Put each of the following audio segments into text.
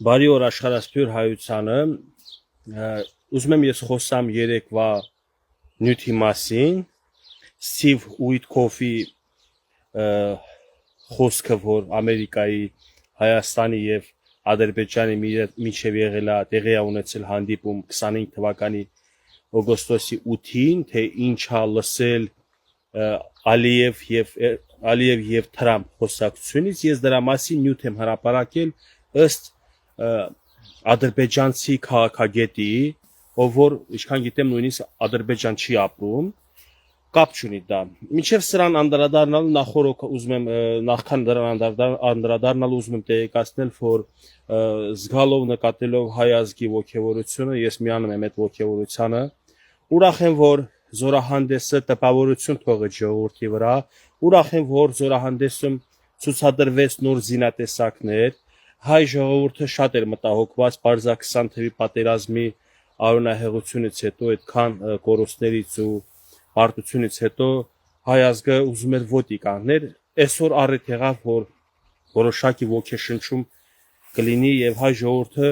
Բարի օր աշխարհասփյուր հայությանը, ուզում եմ ես խոսամ երեկվա նյութի մասին, Steve Witkoff-ի խոսքը, որ Ամերիկայի, Հայաստանի եւ Ադրբեջանի միջև եղել է տեղի ունեցել հանդիպում 25 թվականի օգոստոսի 8-ին, թե ինչա լսել Ալիև եւ Թրամփ խոսակցությունից, ես դրա մասին նյութ եմ հրապարակել ըստ ադրբեջանցի քաղաքագետի, ով որ ինչքան գիտեմ նույնիսկ Ադրբեջան չի ապրում, կապ չունի դա։ Մինչև սրան անդրադառնալու նախքան դրան անդրադառնալու ուզում եմ տեղեկացնել, որ զգալով նկատելով հայ ազգի ոգևորությունը, ես միանում եմ այդ ոգևորությանը, ուրախ եմ, որ զորահանդեսը տպավորություն թողեց ժողովրդի վրա, ուրախ եմ, որ զորահանդեսում ցուցադրվեց նոր զինատեսակներ, հայ ժողովուրդը շատ էր մտահոգված պարզա 20 թվականի պատերազմի արունահեղությունից հետո, այդքան կորուստներից ու պարտությունից հետո հայ ազգը ուզում էր ոտի կանգներ, այսօր առիթ եղավ, որ որոշակի ոգեշնչում կլինի եւ հայ ժողովուրդը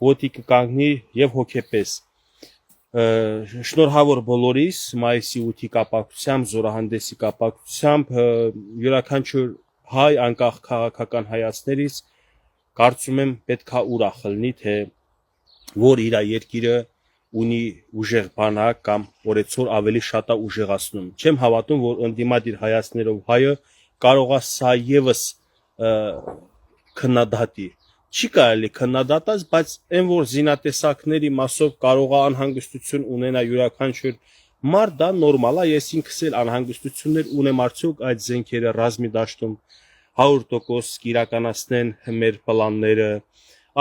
ոտի կկանգնի եւ հոգեպես։ Շնորհավոր բոլորիս մայիսի 8-ի կապակցությամբ, զորահանդեսի կապակցությամբ, յուրաքանչյուր հայ անկախ քաղաքական հայացներից կարծում եմ պետքա ուրախ լինի, թե որ իր երկիրը ունի ուժեղ բանակ կամ օրեցօր ավելի շատ է ուժեղացնում։ Չեմ հավատում, որ ընդդիմադիր հայացքներով հայը կարող է սա եւս քննադատի։ Չի կարելի քննադատած, բայց այն որ զինատեսակների մասով կարող է անհանգստություն ունենա յուրաքանչյուր մարդ, դա նորմալ է, ես ինքս էլ անհանգստություններ ունեմ, արդյոք այդ զենքերը ռազմի դաշտում 100% կիրականացնեն մեր պլանները,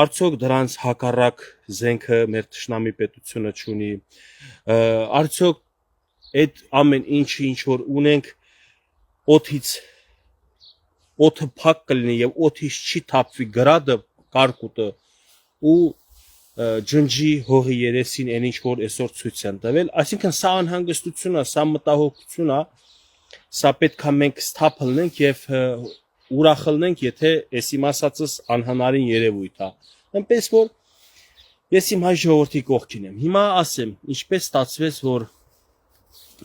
արդյոք դրանց հակառակ զենքը մեր թշնամի պետությունը չունի, արդյոք այդ ամեն ինչը ինչ որ ունենք օդը փակ կլինի եւ օդից չի թափվի գրադը կարկուտը ու ջնջի հողի երեսին այն ինչ որ այսօր ցույց են տվել, այսինքն սա անհանգստություն է, սա մտահոգություն է, սա պետք է մենք սթափ լինենք եւ ուրախ լինենք, եթե այս իմ ասածս անհնարին երևույթ է։ Այնպես որ ես իմ հայ ժողովրդի կողքին եմ։ Հիմա ասեմ, ինչպես ստացվեց, որ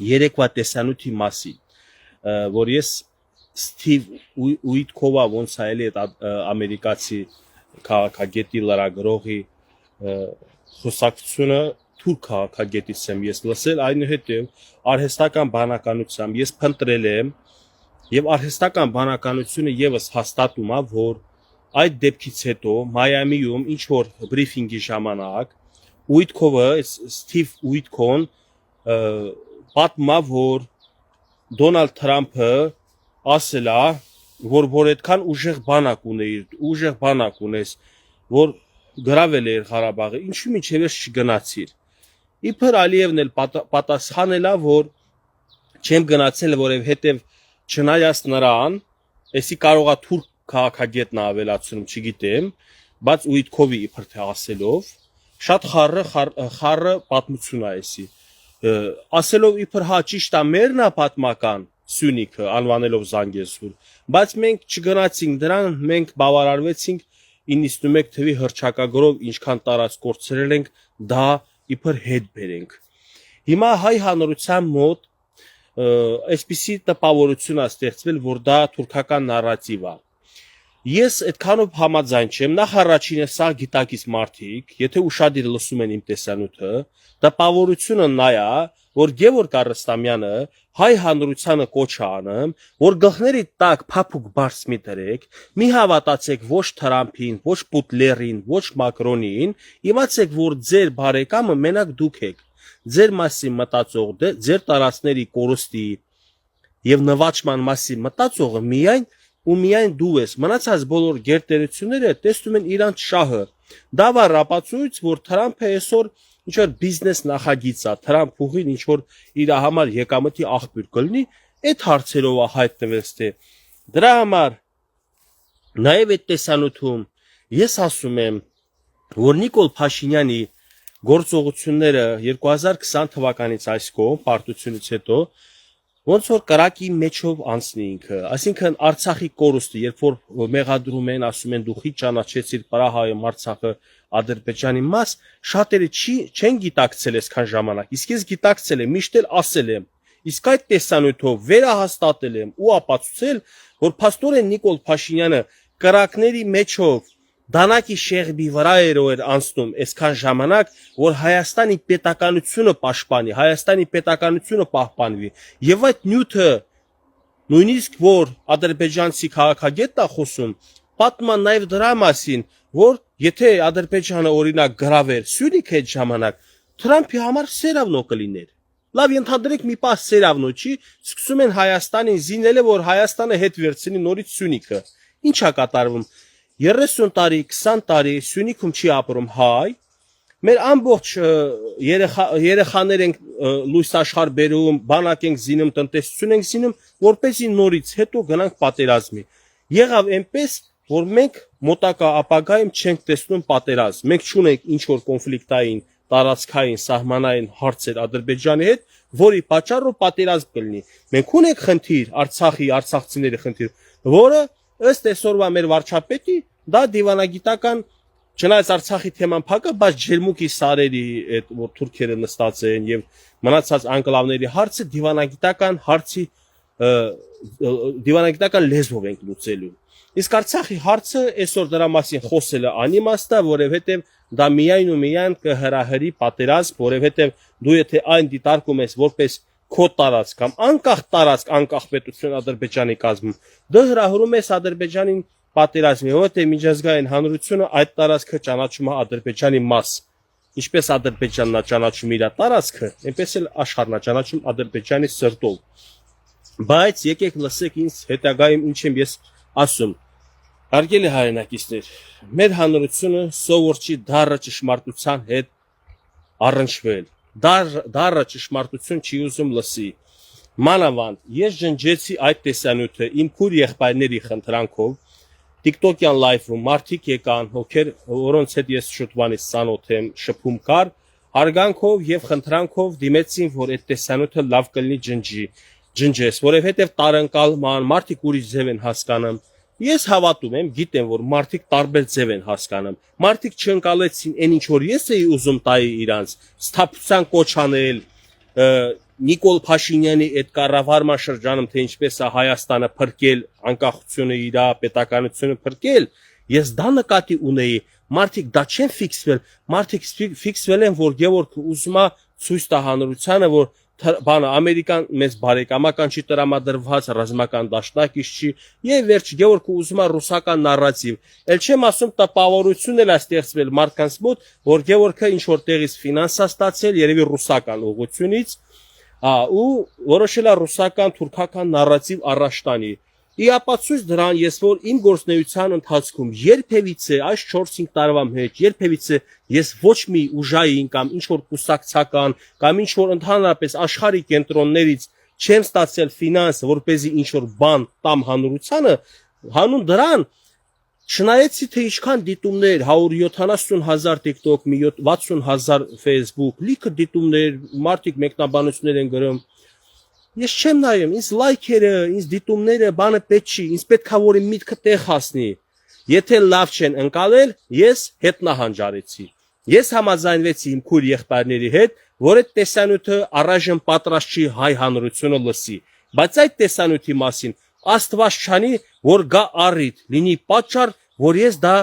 երեկվա տեսանյութի մասին, որ ես Steve Witkoff-ը ոնց է էլի այդ ամերիկացի քաղաքագետի լրագրողի խոսակցությունը թուրք քաղաքագետից եմ ես լսել, այնուհետև արհեստական բանականությամբ ես փնտրել եմ եւ արհեստական բանականությունը եւս հաստատում է, որ այդ դեպքից հետո Մայամիում ինչ որ բրիֆինգի ժամանակ Steve Witkoff-ն պատմա, որ Դոնալդ Թրամփը ասել է, որ այդքան ուժեղ բանակ ունես, որ գրավել է Ղարաբաղը, ինչու մինչև ես չգնացիր։ Իբր Ալիևն էլ պատասխանել է, որ չեմ գնացել, որովհետև չնայած նրան, էսի կարող է թուրք քաղաքագետն ավելացնում, չգիտեմ, բայց Witkoff-ի իբր թե ասելով, շատ խառը պատմություն է էսի։ Ասելով իբր հա ճիշտ է մերն է պատմական Սյունիքը անվանելով Զանգեզուր, բայց մենք չգնացինք դրան, մենք բավարարվեցինք 91 թվի հռչակագրով ինչքան տարած կորցրել ենք, դա իբր հետ բերենք։ Հիմա հայ հանրության մոտ այսպիսի տպավորություն է ստեղծվել, որ դա թուրքական նարատիվ է։ Ես այդքանով համաձայն չեմ, նախ առաջինը սա գիտակից մարդիկ, եթե ուշադիր լսում են իմ տեսանյութը, տպավորությունը նա է, որ Գևորգ Արստամյանը հայ հանրությանը կոչ է անում, որ գլխների տակ փափուկ բարձ մի դրեք, մի հավատացեք ոչ Թրամփին, ոչ Պուտլերին, ոչ Մակրոնին, իմացեք, որ ձեր բարեկամը մենակ դուք եք, ձեր մասին մտածող, ձեր տարածքների կորստի եւ նվաճման մասին մտածողը միայն դու ես, մնացած բոլոր գերտերությունները տեսնում են իրանց շահը։ Դա վառ ապացույց, որ Թրամփը այսօր ինչ որ բիզնես նախագիծ է, Թրամփ ուղին ինչ որ իր համար եկամտի աղբյուր կլինի, այդ հարցերով է հայտնվեց թե դրա համար նաև այդ տեսանյութում ես ասում եմ, որ Նիկոլ Փաշինյանի գործողությունները 2020 թվականից այս կողմ պարտությունից հետո, ոնց որ կրակի մեջով անցնի ինքը, այսինքն Արցախի կորուստը, երբ որ մեղադրում են, ասում են դու խի ճանաչեցիր Պրահայում Արցախը Ադրբեջանի մաս, շատերը չեն գիտակցել այսքան ժամանակ, իսկ ես գիտակցել եմ, միշտ էլ ասել եմ, իսկ այդ տեսանյութով վերահաստատել եմ ու ապացուցել, որ փաստորեն Նիկոլ Փաշինյանը կրակների մեջով Դանակի շեղբի վրա էր անցնում այսքան ժամանակ, որ Հայաստանի պետականությունը պաշտպանի, Հայաստանի պետականությունը պահպանվի, եւ այդ նյութը նույնիսկ որ ադրբեջանցի քաղաքագետն է խոսում, պատման նաեւ դրա մասին, որ եթե Ադրբեջանը օրինակ գրավեր Սյունիք այդ ժամանակ, Թրամփի համար սերավնո կլիներ։ Լավ ենթադրեք մի պահ սերավնո չի, սկսում են Հայաստանին զինելը, որ Հայաստանը հետ վերցնի նորից Սյունիքը։ Ինչ է կատարվում։ 30 տարի, 20 տարի Սյունիքում չի ապրում հայ, մեր ամբողջ երեխաներ ենք լույս աշխարհ բերում, բանակ ենք զինում, տնտեսություն ենք զինում, որպեսզի նորից հետո գնանք պատերազմի։ Եղավ այնպես, որ մենք մոտակա ապագայում չենք տեսնում պատերազմ։ Մենք չունենք ինչ որ կոնֆլիկտային, տարածքային, սահմանային հարցեր Ադրբեջանի հետ, որի պատճառով պատերազմ կլինի։ Մենք ունենք խնդիր, Արցախի, արցախցիների խնդիր, որը ըստ այսօրվա մեր վարչապետի դա դիվանագիտական չնայած Արցախի թեման փակը, բայց ջերմուկի սարերի այդ որ թուրքերը նստած են եւ մնացած անկլավների հարցը դիվանագիտական հարցի դիվանագիտական լեզվով ենք լուծելու։ Իսկ Արցախի հարցը այսօր դրա մասին խոսելը անիմաստ է, որովհետեւ դա միայն ու միայն կհրահրի պատերազմ, որովհետեւ դու եթե այն դիտարկում ես որպես քո տարածք կամ անկախ տարածք, անկախ պետություն Ադրբեջանի կազմում, դու հրահրում ես Ադրբեջանին պատերազմի, որովհետեւ միջազգային հանրությունը այդ տարածքը ճանաչում է Ադրբեջանի մաս։ Ինչպես Ադրբեջանն է ճանաչում իր տարածքը, այնպես էլ աշխարհն է ճանաչում Ադրբեջանի սրտով։ Բայց եկեք լսեք ինձ հետագայում ինչ եմ ես ասում։ Հարգելի հայրենակիցներ, մեր հանրությունը սովոր չի դառը ճշմարտության հետ առնչվել։ Դառը ճշմարտություն չի ուզում լսի։ Մանավանդ ես ջնջեցի այդ տեսանյութը իմ քույր եղբայրների խնդրանքով TikTok-յան լայվում մարդիկ եկան, որոնց հետ ես շուտվանից ծանոթ եմ, շփում կար, հարգանքով եւ խնդրանքով դիմեցին, որ այդ տեսանյութը լավ կլինի ջնջես, որովհետեւ տարընկալման մարդիկ ուրիշ ձև են հասկանում։ Ես հավատում եմ, գիտեմ, որ մարդիկ տարբեր ձև են հասկանում։ Մարդիկ չընկալեցին այն ինչ որ ես էի ուզում տայի իրանց, սթափության կոչ անել Նիկոլ Փաշինյանի այդ կառավարման շրջանում, թե ինչպես է Հայաստանը փրկել, անկախությունը իր պետականությունը փրկել, ես դա նկատի ունեի, մարդիկ դա չեն ֆիքսվել, մարդիկ ֆիքսվել են, որ Գևորգը ուզում է ցույց տա հանրությանը, որ բանը ամերիկան մեծ բարեկամական չի տրամադրված, ռազմական դաշնակից չի, եւ վերջ Գևորգը ուզում է ռուսական նարատիվ։ Էլ չեմ ասում տպավորություն էլ է ստեղծվել մարդկանց մոտ, որ Գևորգը ինչ որ տեղից ֆինանսա ստացել, երևի ռուսական ուղղությունից, ու որոշել է ռուսական թուրքական նարատիվ առաջ տանի։ Ի ապացույց դրան ես որ իմ գործնեության ընթացքում երբևիցե այս 4-5 տարվա մեջ երբևիցե ես ոչ մի ուժային կամ ինչ որ կուսակցական կամ ինչ որ ընդհանրապես աշխարհի կենտրոններից չեմ ստացել ֆինանս, որպեսզի ինչ որ բան տամ հանրությանը, հանուն դրան չնայեցի թե ինչքան դիտումներ 170,000 TikTok, 60,000 Facebook, լիքը դիտումներ, մարդիկ մեկնաբանություններ են գրում։ Ես չեմ նայում, ինձ լայքերը, ինձ դիտումները, բանը պետք չի, ինձ պետք է որ իմ միտքը տեղ հասնի։ Եթե լավ չեն ընկալել, ես հետնահանջարեցի։ Ես համաձայնվեցի իմ քույր եղբայրների հետ, որ այդ տեսանյութը առայժմ պատրաստ չի հայ հանրությունը լսի։ Բայց այդ տեսանյութի մասին Աստված չանի, որ գա առիթ, լինի պատճառ, որ ես դա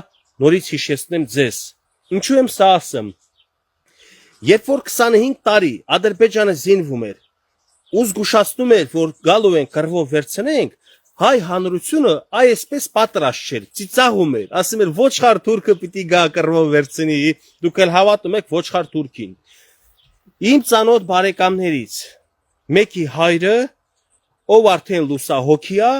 նորից հիշեցնեմ ձեզ։ Ինչու եմ սա ասում։ Երբ որ 25 տարի Ադրբեջանը զինվում էր, ու զգուշացնում էր, որ գալու են կռվով վերցնենք, հայ հանրությունը այսպես պատրաստ չէր, ծիծաղում էր, ասում էր ոչխար թուրքը պիտի գա կռվով վերցնի, դուք էլ հավատում եք ոչխար թուրքին։ Իմ ծանոթ բարեկամներից մեկի հայրը, ով արդեն լուսահոգի է,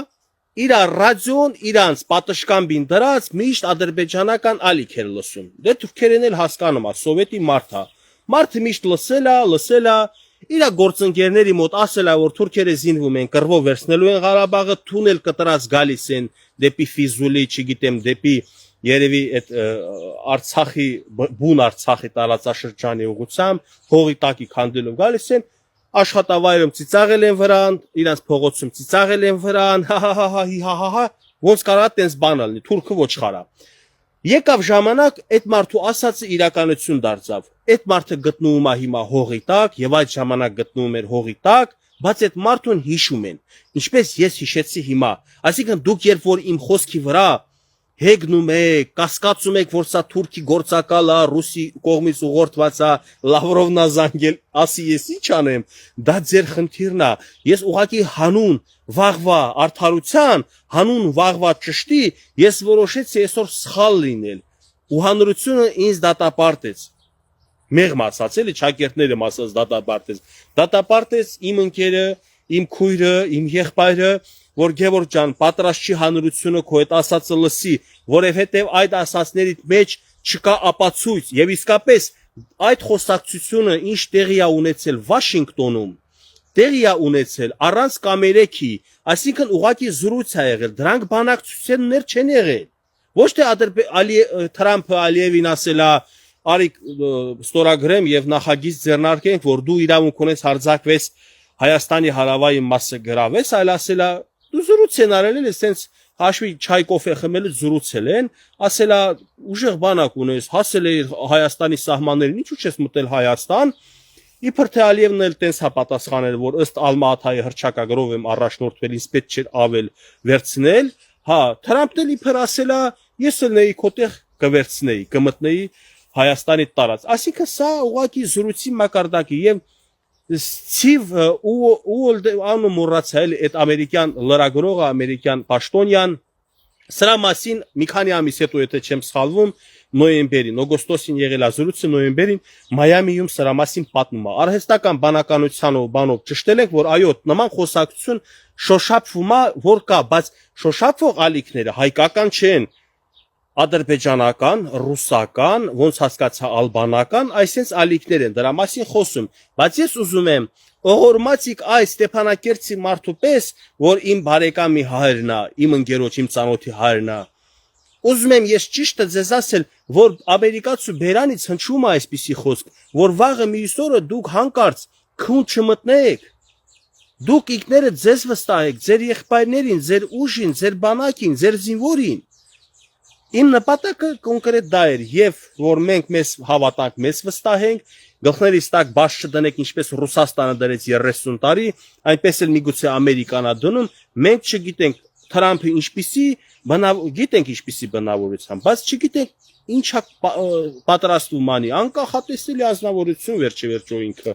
իր ռադիոն իրանց պատշգամբին դրած միշտ ադրբեջանական ալիք էր լսում։ Դե թուրքերեն էլ հասկանում է, սովետի մարդ է։ Մարդը միշտ լսել է, իր գործընկերների մոտ ասել է, որ թուրքերը զինվում են, կռվով վերցնելու են Ղարաբաղը, թունել կտրած գալիս են դեպի Ֆիզուլի, չգիտեմ, դեպի երևի այդ Արցախի, բուն Արցախի տարածաշրջանի ուղղությամբ, հողի տակի քանդելով գալիս են, աշխատավայրում ծիծաղել են վրան, իրանց փողոցում ծիծաղել են վրան, հա, ոնց կարա տենց բան լինի, թուրքը ոչխարա։ Եկավ ժամանակ, այդ մարդու ասածը իրականություն դարձավ։ Այդ մարդը գտնվում է հիմա հողի տակ եւ այդ ժամանակ գտնվում էր հողի տակ, բայց այդ մարդուն հիշում են։ Ինչպես ես հիշեցի հիմա, այսինքն դուք երբ որ իմ խոսքի վրա հեգնում եք, կասկածում եք, որ սա թուրքի գործակալ է, ռուսի կողմից ուղղորդված է, Լավրովն է զանգել, ասի ես ինչ անեմ, դա ձեր խնդիրն է։ Ես ուղղակի հանուն վաղվա արդարության, հանուն վաղվա ճշտի, ես որոշեցի այսօր սխալ լինել։ Ու հանրությունը ինձ դատապարտեց։ Մեղմ ասած էլի ճակերտները ասած դատապարտեց։ Դատապարտեց իմ ընկերը, իմ քույրը, իմ եղբայրը, որ Գևորգ ջան, պատրաստ չի հանրությունը քո այդ ասածը լսի, որովհետև այդ ասածների մեջ չկա ապացույց, եւ իսկապես այդ խոսակցությունը ինչ տեղի է ունեցել Վաշինգտոնում, տեղի է ունեցել առանց կամերեքի, այսինքն ուղղակի զրույց է եղել, դրանք բանակցություններ չեն եղել։ Ոչ թե Թրամփը Ալիևին ասել է, արի ստորագրեմ եւ նախագիծ ձեռնարկենք, որ դու իրավունք ունես հարձակվես Հայաստանի հարավային մասը գրավես, այլ ասել է դու զրույց են արել էլ այսպես հաշվի չայ կոֆե խմելու զրուցել են, ասել է ուժեղ բանակ ունես, հասել է Հայաստանի սահմաններին, ինչու՞ չես մտել Հայաստան։ Իբր թե Ալիևն էլ տենց հա պատասխանել, որ ըստ Ալմա-Աթայի հռչակագրով եմ առաջնորդվել, ինձ պետք չէր ավել վերցնել, հա, Թրամփն էլ իբր ասել է, ես էլ նեի քոտեղ կվերցնեի, կմտնեի Հայաստանի տարած։ Այսինքն սա ուղղակի զրույցի մակարդակի եւ Steve ու մոռացել այդ ամերիկյան լրագրողը, ամերիկյան պաշտոնյան, սրա մասին մի քանի ամիս հետո եթե չեմ սխալվում, նոյեմբերին, օգոստոսին եղել է զրույցը նոյեմբերին Մայամիում սրա մասին պատմում է։ Արհեստական բանականությանով բանով ճշտել ենք, որ այո, նման խոսակցություն շոշափվում է, որ կա, բայց շոշափող ալիքները հայկական չեն, ադրբեջանական, ռուսական, ոնց հասկացա ալբանական, այսպես ալիքներ են դրա մասին խոսում, բայց ես ուզում եմ օղորմացիկ այ Ստեփանակերտի մարդու պես, որ իմ բարեկամի հայրն է, իմ ընկերոջ, իմ ծանոթի հայրն է, ուզում եմ ես ճիշտը ձեզ ասել, որ ամերիկացու բերանից հնչում է այսպիսի խոսք, որ վաղը մյուս օրը դուք հանկարծ քուն չմտնեք, դուք ինքներդ ձեզ վստահեք, ձեր եղբայրներին, ձեր ուժին, ձեր բանակին, ձեր զինվորին։ Իմ նպատակը կոնկրետ դա էր, եւ որ մենք մեզ հավատանք, մեզ վստահենք, գլխներիս տակ բաց չդնենք, ինչպես Ռուսաստանը դրեց 30 տարի, այնպես էլ միգուցե Ամերիկան է դնում, մենք չգիտենք Թրամփը գիտենք ինչպիսի բնավորությամբ, բայց չգիտենք ինչա պատրաստվում անի, անկախատեսելի ազնվորություն վերջիվերջո ինքը։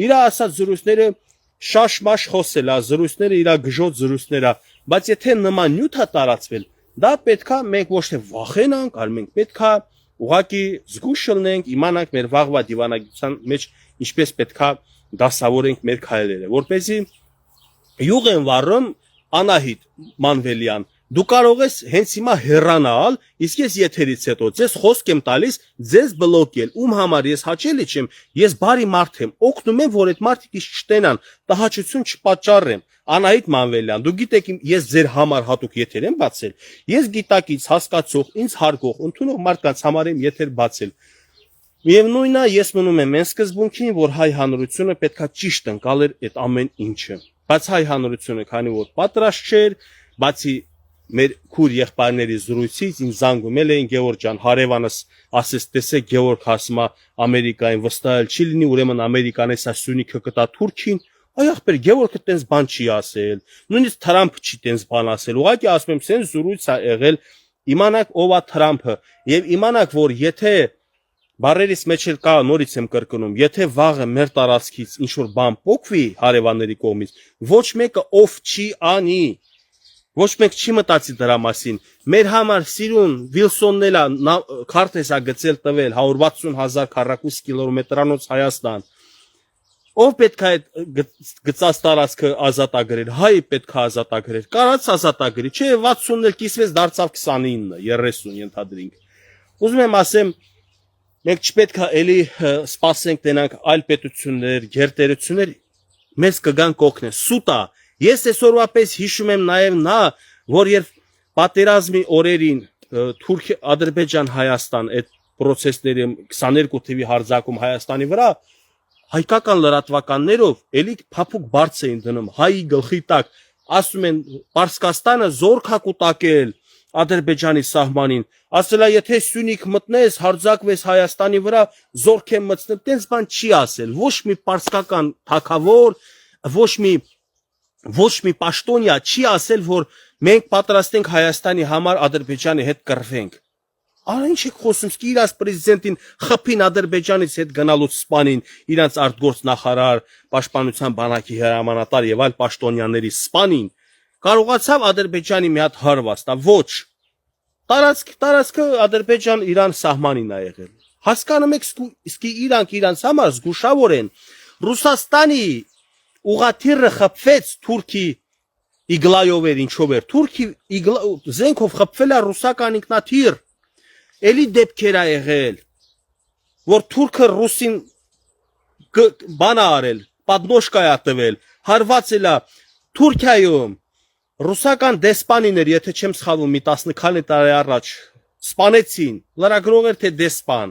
Իր ասած զրույցները շաշ-մաշ խոսել է, զրույցները իր գժոտ զրույցներ է, բայց եթե նման նյութ է տարածվել, դա պետքա մենք ոչ թե վախենանք, այլ մենք պետքա ուղղակի զգուշ լինենք, իմանանք մեր վաղվա դիվանագիտության մեջ ինչպես պետքա դասավորենք մեր քայլերը, որպեսզի յուղ են վառում Անահիտ Մանվելյան, դու կարող ես հենց հիմա հեռանալ, իսկ ես եթերից հետո ձեզ խոսք եմ տալիս, ձեզ բլոկել, ում համար ես հաճելի չեմ, ես բարի մարդ եմ, օգնում եմ, որ այդ մարդիկ իշ չտենան, տհաճություն չպատճառեմ։ Անահիտ Մանվելյան, դու գիտեք ես ձեր համար հատուկ եթեր եմ բացել, ես գիտակից հասկացող, ինձ հարգող, ընդունող մարդկանց համար եմ եթեր բացել։ Միևնույնն է, ես մնում եմ այն սկզբունքին, որ հայ հանրությունը պետքա ճիշտ ընկալեր այդ ամեն ինչը։ Բայց հայ հանրությունը, քանի որ պատրաստ չէր, բացի մեր քուր եղբայրների զրույցից ինձ զանգում էին Գևորգ ջան, հարևանս ասես տեսեք Գևորգ ասում է Ամերիկային վստահել չի լինի, ուրեմն Ամերիկան էսա Սյունիքը կտա Թուրքին, այ ախպեր Գևորգը տենց բան չի ասել, նույնիսկ Թրամփը չի տենց բան ասել, ուղղակի ասում եմ սենց զրույց է եղել, իմանաք ով է Թրամփը եւ իմանաք որ եթե բարերից մեջ էլ կա նորից եմ կրկնում, եթե վաղը մեր տարածքից ինչ որ բան փոկվի հարևանների կողմից, ոչ մեկը ով չի անի, ոչ մեկ չի մտածի դրա մասին, մեր համար սիրուն Վիլսոնն էլ քարտեզ է գծել տվել 160,000 քառակուսի կիլոմետրանոց Հայաստան, ով պետք է գծած տարածքը ազատագրեր, հայ պետք է ազատագրեր, կարած ազատագրի, չէ 60-ն էլ կիսվեց դարձավ 29, 30 ենթադրենք, ուզում եմ ասեմ, մենք չպետք է էլի սպասենք տենանք այլ պետություններ, գերտերություններ, մեզ կգան կօգնեն, սուտ է, ես այսօրվա պես հիշում եմ նաև նա, որ երբ պատերազմի օրերին Թուրքիա, Ադրբեջան, Հայաստան այդ process-ները 22 թվի հարձակում Հայաստանի վրա, հայկական լրատվականներով էլի փափուկ բարձ էին դնում հայի գլխի տակ, ասում են Պարսկաստանը զորք է կուտակել Ադրբեջանի սահմանին, ասելա եթե Սյունիք մտնես, հարձակվես Հայաստանի վրա, զորք են մտցնել, տենց բան չի ասել, ոչ մի պարսկական թագավոր, ոչ մի պաշտոնյա չի ասել, որ մենք պատրաստ ենք Հայաստանի համար Ադրբեջանի հետ կռվենք։ Արա ինչ եք խոսում, սկի իրաց պրեզիդենտին խփին Ադրբեջանից հետ գնալուց սպանին, իրանց արտգործնախարար, պաշտպանության բանակի հրամանատար եւ այլ պաշտոնյաների սպանին, կարողացավ Ադրբեջանի մի հատ հարված տա, ոչ։ Տարածքը Ադրբեջան-Իրան սահմանին ա եղել։ Հասկանում եք, սկի իրանք իրանց համար զգուշավոր են։ Ռուսաստանի ուղաթիռը խփվեց Թուրքի իգլայով էր, ինչով էր։ Թուրքի զենքով խփվել է ռուսական ինքնաթիռ։ Էլի դեպքեր ա եղել, որ թուրքը ռուսին բան ա արել, պատնոշկա ա տվել, հարվածել ա Թուրքիայում ռուսական դեսպանիներ, եթե չեմ սխալվում, մի 10 տարի առաջ սպանեցին, լրագրող էր թե դեսպան։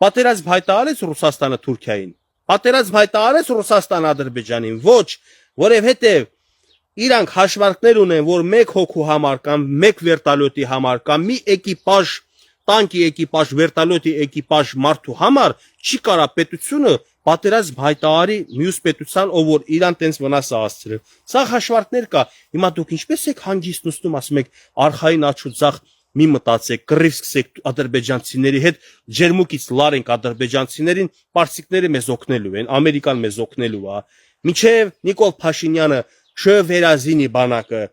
Պատերազմ հայտարարեց Ռուսաստանը Թուրքիային, պատերազմ հայտարարեց Ռուսաստանը Ադրբեջանին, ոչ, որովհետև իրանք հաշվարկներ ունեն, որ մեկ հոգու համար կամ մեկ վերտալյոտի համար կամ մի էկիպաժ, տանկի էկիպաժ, վերտալյոտի էկիպաժ մարդու համար չի կարա պետությունը պատերազմ հայտարարի մյուս պետության, ով որ իրան տենց վնաս է հասցրել։ Սա հաշվարկներ կա։ Հիմա դուք ինչպես եք հանգիստ նստում, ասում եք արխային աչուձախ մի մտածեք, կռիվ սկսեք ադրբեջանցիների հետ, ջերմուկից լարենք ադրբեջանցիներին, պարսիկները մեզ օգնելու են, Ամերիկան մեզ օգնելու է։ Մինչև Նիկոլ Փաշինյանը չվերազինի բանակը,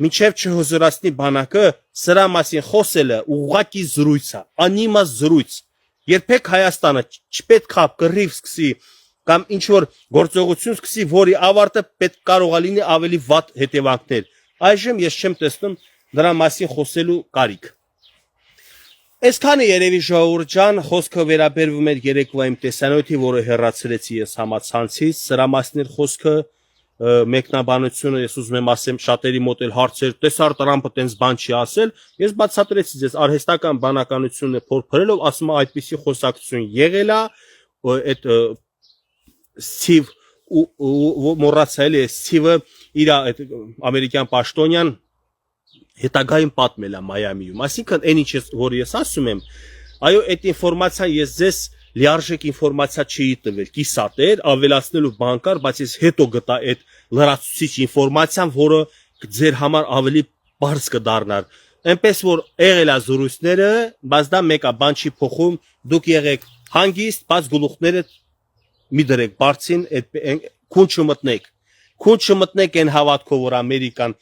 մինչև չհոզորացնի բանակը, սրա մասին խոսելը ուղղակի զրույց է, անիմաստ զրույց։ Երբեք Հայաստանը չպետք է կռիվ սկսի կամ ինչ որ գործողություն սկսի, որի ավարտը պետք կարող է լինի ավելի վատ հետևանքներ։ Այժմ ես չեմ տեսնում դրա մասին խոսելու կարիք։ Այսքանը երևի ժողովուրդ ջան, խոսքը վերաբերվում էր երեկվա իմ տեսանյութի, որը հեռացրեցի ես համացանցից, սրա մասին էր խոսքը, մեկնաբանությունը, ես ուզում եմ ասեմ, շատերի մոտ էլ հարցեր, տեսար Տրամփը տենց բան չի ասել, ես բացատրեցի ձեզ արհեստական բանականությունը փորփրելով, ասում եմ այդպիսի խոսակցություն եղել է, այդ Սիվ մոռացա էլի, Սիվը իր այդ ամերիկյան պաշտոնյան հետագայում պատմել է Մայամիում, այսինքն այն ինչ որ ես ասում եմ, այո, այդ ինֆորմացիան ես ձեզ լիարժեք ինֆորմացիա չի տվել, կիսատ էր, ավելացնելու բան կար, բայց ես հետո գտա այդ լրացուցիչ ինֆորմացիան, որը ձեր համար ավելի բարձ կդառնար։ Այնպես որ եղել է զրույցները, բայց դա մեկա, բան չի փոխում, դուք եղեք հանգիստ, բայց գլուխները մի դրեք բարձին, քուն չմտնեք այն հավատքով, որ Ամերիկան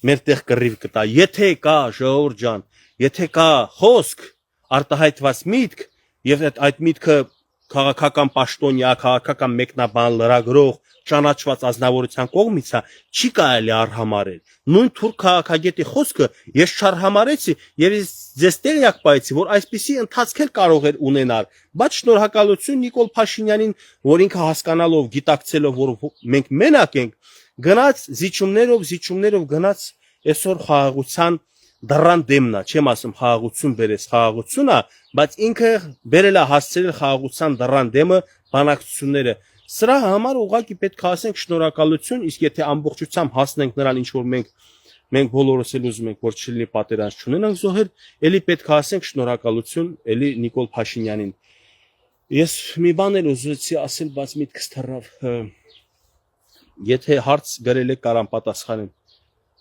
մերտեղ կռիվ կտա։ Եթե կա, ժողովուրդ ջան, եթե կա խոսք, արտահայտված միտք, եւ այդ միտքը քաղաքական պաշտոնյա, քաղաքական մեկնաբան, լրագրող, ճանաչված ազնվորության կողմից է, չի կարելի արհամարել։ Նույն թուրք քաղաքագետի խոսքը ես չարհամարեցի եւ ձեզ տեղյակ պայեցի, որ այսպիսի ընթացք էլ կարող էր ունենալ, բայց շնորհակալություն Նիկոլ Փաշինյանին, որ ինքը հասկանալով, գիտակցելով, որ մենք մենակ ենք, գնաց զիջումներով գնաց այսօր խաղաղության դռան դեմնա, չեմ ասում խաղաղություն բերես, խաղաղություն է, բայց ինքը բերել է հասցրել խաղաղության դռան դեմը բանակցությունները։ Սրա համար ուղղակի պետք է ասենք շնորհակալություն, իսկ եթե ամբողջությամբ հասնենք նրան, ինչ որ մենք բոլորս էլ ուզում ենք, որ չլինի պատերազմ չունենանք զոհեր, էլի պետք է ասենք շնորհակալություն էլի Նիկոլ Փաշինյանին։ Ես մի բան էլ ուզեցի ասել, բայց միտքս թռավ։ Եթե հարց գրել եք, կարամ պատասխանեմ։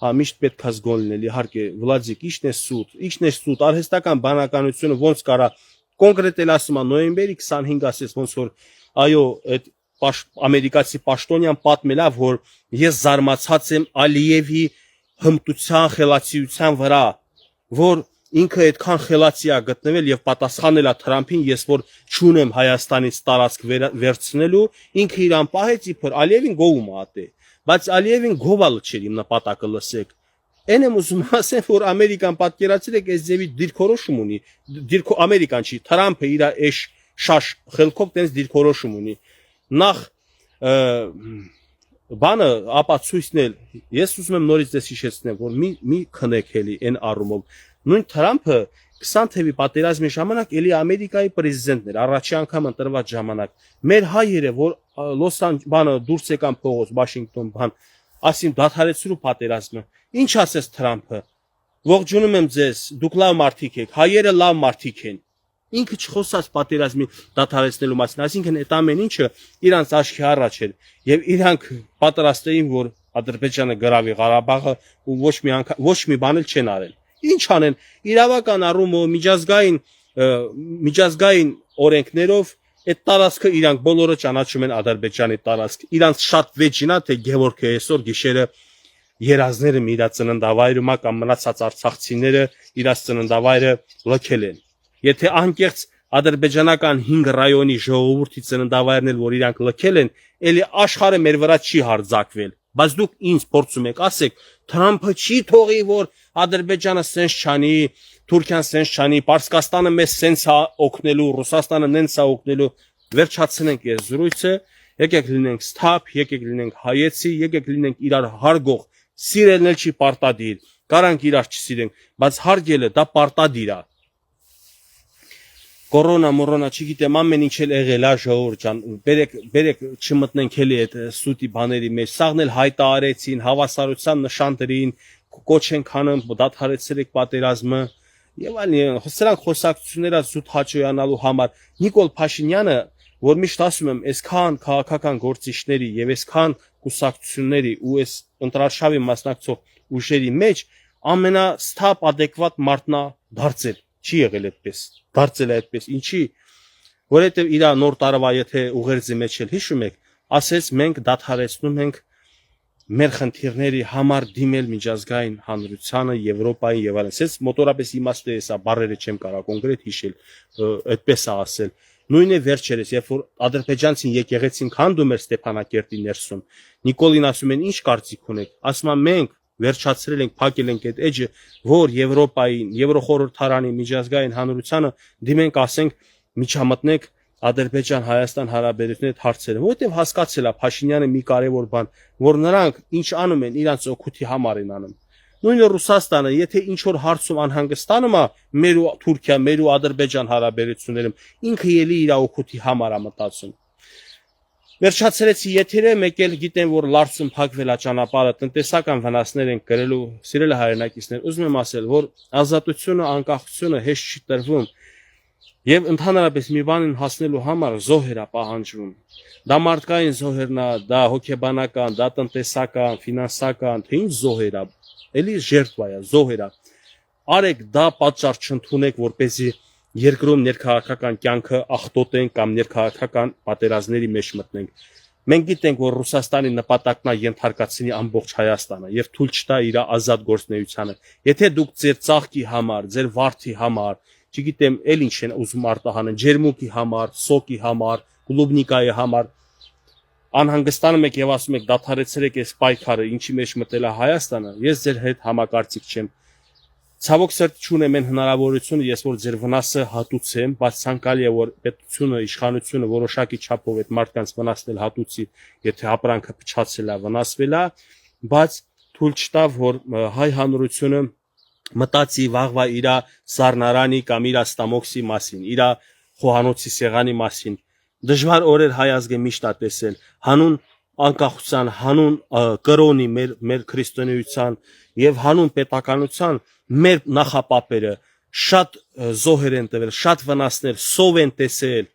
Հա, միշտ պետք է զգոն լինել, իհարկե, Վլադիկ, ի՞նչն է սուտ, արհեստական բանականությունը ոնց կարա, կոնկրետ էլ ասում է, նոյեմբերի 25 ասես, ոնց որ, այո, այդ ամերիկացի պաշտոնյան պատմել է, որ ես զարմացած եմ Ալիևի հմտության, խելացիության վրա, որ ինքը այդքան խելացի է գտնվել եւ պատասխանել է Թրամփին, ես որ չունեմ Հայաստանից տարածք վերցնելու, ինքը իրան պահեց իբր Ալիևին գովում ատե, բայց Ալիևին գովալը չէր իմ նպատակը լսեք։ Այն եմ ուզում ասեմ, որ Ամերիկան պատկերացրեք այս ձևի դիրքորոշում ունի, Ամերիկան չի, Թրամփը իր էշ շաշ խելքով տենց դիրքորոշում ունի։ Նախ բանը ապացույցն էլ ես ուզում եմ նորից դες հիշեցնեմ, որ մի քնեք էլի այն առումով Նույն Թրամփը 20 թվականի պատերազմի ժամանակ էլի Ամերիկայի պրեզիդենտն էր, առաջի անգամ ընտրված ժամանակ։ Մեր հայերը, որ բանը դուրս եկան փողոց Վաշինգտոն բան, ասին դադարեցրու պատերազմը։ Ինչ ասեց Թրամփը։ Ողջունում եմ ձեզ, դուք լավ մարդիկ եք, հայերը լավ մարդիկ են։ Ինքը չխոսած պատերազմի դադարեցնելու մասին, այսինքն այդ ամեն ինչը իրանց աչքի առաջ էր եւ իրանք պատրաստ էին, որ Ադրբեջանը գրավի Ղարաբաղը ու ոչ մի բան էլ չեն արել։ Ինչ անեն, իրավական առումով միջազգային օրենքներով այդ տարածքը իրանք բոլորը ճանաչում են Ադրբեջանի տարածք։ Իրանց շատ վեճինա թե Գևորգը այսօր գիշերը երազները իր ծննդավայրում կամ մնացած արցախցիները իր ծննդավայրը լքել են։ Եթե անկեղծ ադրբեջանական 5 ռայոնի ժողովրդի ծննդավայրն էլ որ իրանք լքել են, ելի աշխարհը մեր վրա չի հարձակվել։ Բայց դուք ինձ փորձում եք ասեք, Թրամփը չի թողի, որ Ադրբեջանը սենց չանի, Թուրքիան սենց չանի, Պարսկաստանը մեզ սենց է օգնելու, Ռուսաստանը նենց է օգնելու։ Վերջացնենք այս զրույցը, եկեք լինենք սթափ, եկեք լինենք հայեցի, եկեք լինենք իրար հարգող, սիրելն էլ չի պարտադիր, կարանք իրար չսիրենք, բայց հարգելը դա պարտադիր է։ Կորոնա, չգիտեմ, ամեն ինչ էլ եղել է ժողովուրդ ջան, բերեք չմտնենք էլի այդ սուտի բաների մեջ, սաղն էլ հայտարարեցին, հավասարության նշան դրին, կոչ են քանում, դադարեցրեք պատերազմը, եւ այլն, սրանք խոսակցությունները զուտ հաճոյանալու համար։ Նիկոլ Փաշինյանը, որ միշտ ասում եմ, այսքան քաղաքական գործիչների եւ այսքան կուսակցությունների ու այս ընտրարշավի մասնակցող ուժերի մեջ ամենաստապ adekvat մարդն է դարձել։ Չի եղել այդպես, դարձել է այդպես, ինչի, որովհետև իր նոր տարվա եթե ուղերձի մեջ էլ հիշում եք, ասեց մենք դադարեցնում ենք մեր խնդիրների համար դիմել միջազգային հանրությանը, Եվրոպային եւ այլն, ասեց մոտորապես իմաստը է սա, բառերը չեմ կարող կոնկրետ հիշել, այդպես է ասել։ Նույնն է վերջերս, երբ որ ադրբեջանցին եկեղեցին քանդում էր Ստեփանակերտի ներսում, Նիկոլին ասում են ինչ կարծիք ունեք, ասում են մենք վերջացրել ենք, փակել ենք այդ էջը, որ Եվրոպային, Եվրոխորհրդարանի միջազգային հանրությանը դիմենք, ասենք, միջամտնեք Ադրբեջան-Հայաստան հարաբերությունների հարցերը, որովհետև հասկացել է Փաշինյանը մի կարևոր բան, որ նրանք ինչ անում են, իրանց օգուտի համար են անում։ Նույնը Ռուսաստանը, եթե ինչ որ հարցում անհանգստանում է մեր ու Թուրքիա, մեր ու Ադրբեջան հարաբերություններում, ինքը ելի իր օգուտի համար է մտածում։ Վերջացրեցի եթերը, մեկ էլ գիտեմ, որ Լարսում փակվել է ճանապարհը, տնտեսական վնասներ են կրելու, սիրելի հայրենակիցներ, ուզում եմ ասել, որ ազատությունը, անկախությունը հեշտ չի տրվում եւ ընդհանրապես մի բանին հասնելու համար զոհեր է պահանջվում։ Դա մարդկային զոհերն է, դա հոգեբանական, դա տնտեսական, ֆինանսական, թե ինչ զոհեր է, էլի ժերտվա է, զոհեր է։ Արեք դա պատճառ չընդունեք, որպեսզի երկրում ներքաղաքական կյանքը աղտոտենք կամ ներքաղաքական պատերազմների մեջ մտնենք։ Մենք գիտենք, որ Ռուսաստանի նպատակն է ենթարկացնի ամբողջ Հայաստանը եւ թույլ չտա իր ազատ գործունեությանը։ Եթե դուք ձեր ծաղկի համար, ձեր վարդի համար, չգիտեմ, ել ինչ են ուզում արտահանեն, ջերմուկի համար, սոկի համար, կլուբնիկայի համար, անհանգստանում եք եւ ասում եք դադարեցրեք այս պայքարը, ինչի մեջ մտել է Հայաստանը, ես ձեր հետ համակարծիք չեմ։ Ցավոք սրտի չունեմ այն հնարավորությունը, ես որ ձեր վնասը հատուցեմ, բայց ցանկալի է որ պետությունը, իշխանությունը որոշակի չափով այդ մարդկանց վնասնել հատուցի, եթե ապրանքը փչացել է, վնասվել է, բայց թույլ չտա որ հայ հանրությունը մտածի վաղվա իր սառնարանի կամ իր ստամոքսի մասին, իր խոհանոցի սեղանի մասին։ Դժվար օրեր հայ ազգը միշտ է տեսել, հանուն անկախության, հանուն կրոնի մեր քրիստոնեության եւ հանուն պետականության մեր նախապապերը շատ զոհեր են տվել, շատ վնասներ, սով են տեսել,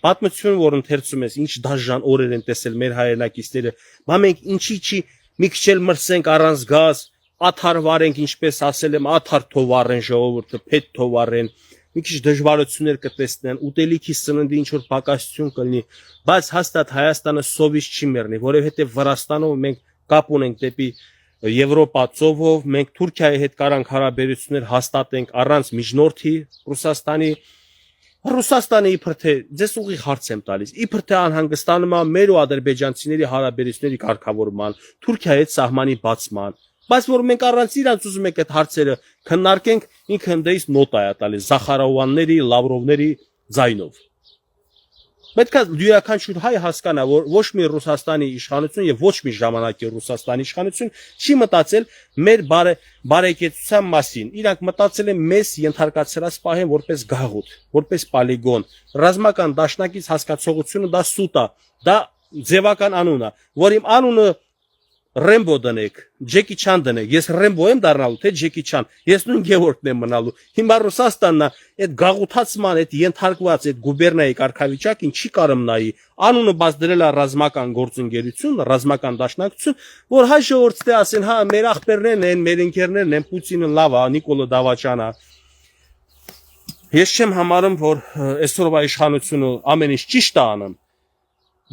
պատմություն որ ընթերցում ես, ինչ դաժան օրեր են տեսել մեր հայրենակիցները, բա մենք ինչի չի մի քիչ էլ մրսենք առանց գազ, աթար վարենք, ինչպես ասել եմ, աթար թողարեն ժողովուրդը, փետ թողարեն, մի քիչ դժվարություններ կտեսնեն, ուտելիքի սննդի ինչ որ պակասություն կլինի, բայց հաստատ Հայաստանը սովից չի մեռնի, որովհետև Վրաստանով մենք կապ ունենք դեպի Եվրոպա ծովով, մենք Թուրքիայի հետ կարանք հարաբերություններ հաստատենք առանց միջնորդի Ռուսաստանը իբր թե ձեզ ուղիղ հարց եմ տալիս, իբր թե անհանգստանում է մեր ու ադրբեջանցիների հարաբերությունների կարգավորման, Թուրքիայի հետ սահմանի բացման, բայց որ մենք առանց իրանց ուզում եք այդ հարցերը քննարկենք, ինքը ընդդեից նոտա է տալիս Զախարովյանների, Լավրովների ձայնով։ Պետք է յուրաքանչյուր հայ հասկանա, որ ոչ մի Ռուսաստանի իշխանություն եւ ոչ մի ժամանակի Ռուսաստանի իշխանություն չի մտածել մեր բարեկեցության մասին։ Իրանք մտածել են մեզ ենթարկացրած պահեն որպես գաղութ, որպես պոլիգոն։ Ռազմական դաշնակից հասկացողությունը դա սուտ է, դա ձևական անուն է, որ իմ անունը Ռեմբո դնեք, Ջեկի Չան դնեք, ես Ռեմբո եմ դառնալու, թե Ջեկի Չան, ես նույն Գևորգն եմ մնալու։ Հիմա Ռուսաստանն այդ գաղութացման, այդ ենթարկված, այդ գուբերնիայի կարգավիճակին չի կարող նայի։ Անունը բաց դրել է ռազմական գործընկերություն, ռազմական դաշնակցություն, որ հայ ժողովուրդը ասեն, հա, մեր ախպերներն են, մեր ընկերներն են, Պուտինը լավ է, Նիկոլա Դավաճանը։ Ես չեմ համարում, որ այսօրվա իշխանությունը ամեն ինչ ճիշտ է անում։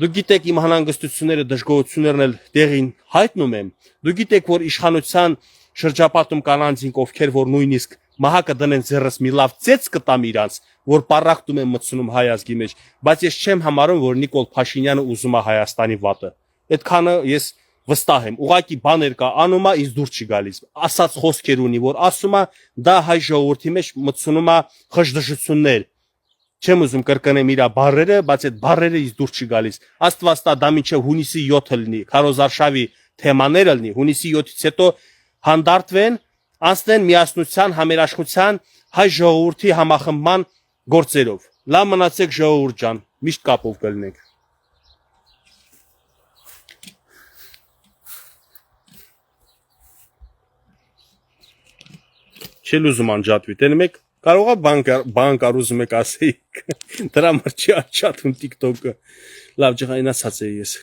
Դուք գիտեք իմ հանանգստությունները, դժգոհություններն էլ տեղին հայտնում եմ։ Դուք գիտեք, որ իշխանության շրջապատում կանանցին ովքեր որ նույնիսկ մահակը դնեն ձեռս մի լավ ծեծ կտամ իրանց, որ պարակտում են մտցնում հայ ազգի մեջ, բայց ես չեմ համարում, որ Նիկոլ Փաշինյանը ուզում է Հայաստանի վատը։ Այդքանը ես վստահ եմ։ Ուղղակի բաներ կա, անում է, իսկ դուր չի գալիս։ Ասած խոսքեր ունի, որ ասում է, դա հայ ժողովրդի մեջ մտցնում է խժդժություններ։ Չեմ ուզում կրկնեմ իր բառերը, բայց այդ բառերը իս դուր չի գալիս։ Աստված տա դա մինչև հունիսի 7-ը լինի, Քարոզարշավի թեմաները լինի, հունիսի 7-ից հետո հանդարտվեն, անցնեն միասնության, համերաշխության, հայ ժողովրդի համախմբման գործերով։ Լավ մնացեք ժողովուրդ ջան, միշտ կապով կլինենք։ Չել ուզում անջատվի, տենում եք կարող է բան կար ուզում եք ասեիք, դրա համար չի անջատում TikTok-ը, լավ ջղայնացած է ես